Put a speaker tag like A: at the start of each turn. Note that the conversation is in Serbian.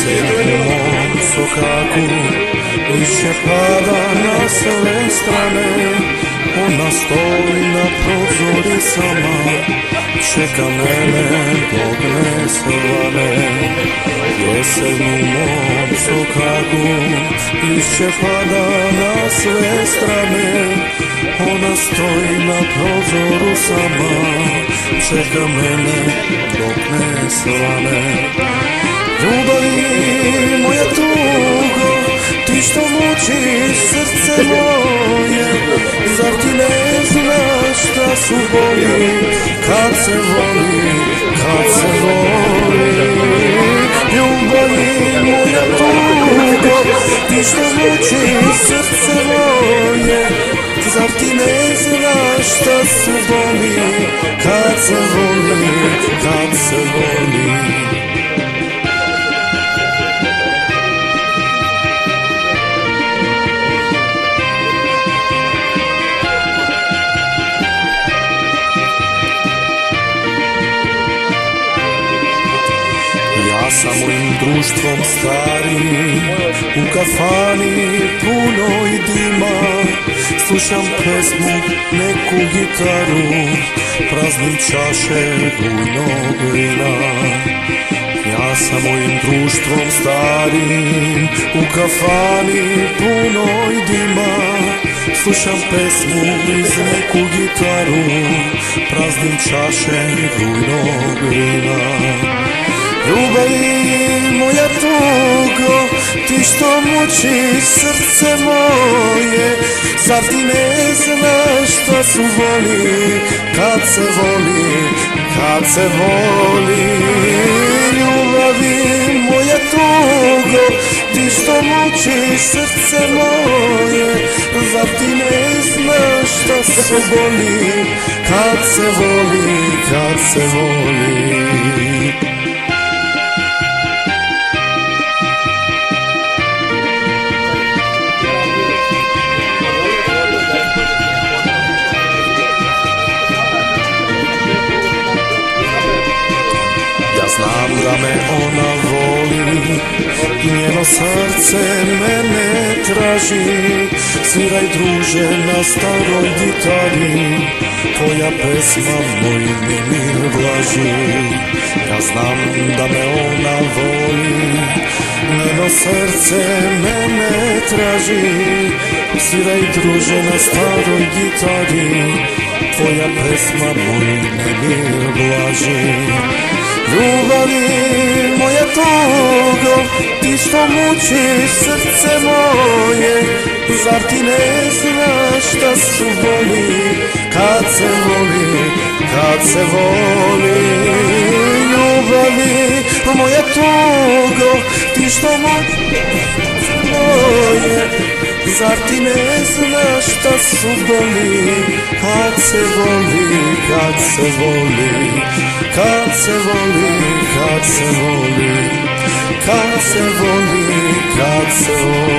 A: u mom sokaku lišće pada na sve strane. Ona stoji na prozoricama, čeka mene dok ne svane. Jesen u mom sokaku lišće pada na sve strane. Ona stoji na prozoru sama, čeka mene dok ne svane. Ljubavi moja tugo, ti što mučiš srce moje, zar ti ne znaš šta su boli, kad se voli, kad se voli. Ljubavi moja tugo, ti što mučiš srce moje, zar ti ne znaš šta su boli, kad se voli, kad se voli. Ja sa mojim društvom starim u kafani punoj dima slušam pesmu, neku gitaru, praznim čaše bujnog vina. Ja sa mojim društvom starim u kafani punoj dima slušam pesmu iz neku gitaru, praznim čaše bujnog vina. Ljubavi moja tugo, ti što mučiš srce moje, zar ti ne znaš šta su voli, kad se voli, kad se voli. Ljubavi moja tugo, ti što mučiš srce moje, zar ti ne znaš šta su voli, kad se voli, kad se voli. Znam da me ona voli, njeno srce mene traži. Sviraj druže na staroj gitari, tvoja pesma moj mir vlaži. Ja znam da me ona voli, njeno srce mene traži. Sviraj druže na staroj gitari, tvoja pesma moj mir vlaži. Ljubavi moja tugo, ti što mučiš srce moje, zar ti ne znaš šta su boli, kad se voli, kad se voli. Ljubavi moja tugo, ti što mučiš srce moje, zar ti ne znaš šta su boli, kad se voli, kad se voli. Kad se voli, kad se voli, kad se voli, kad se voli.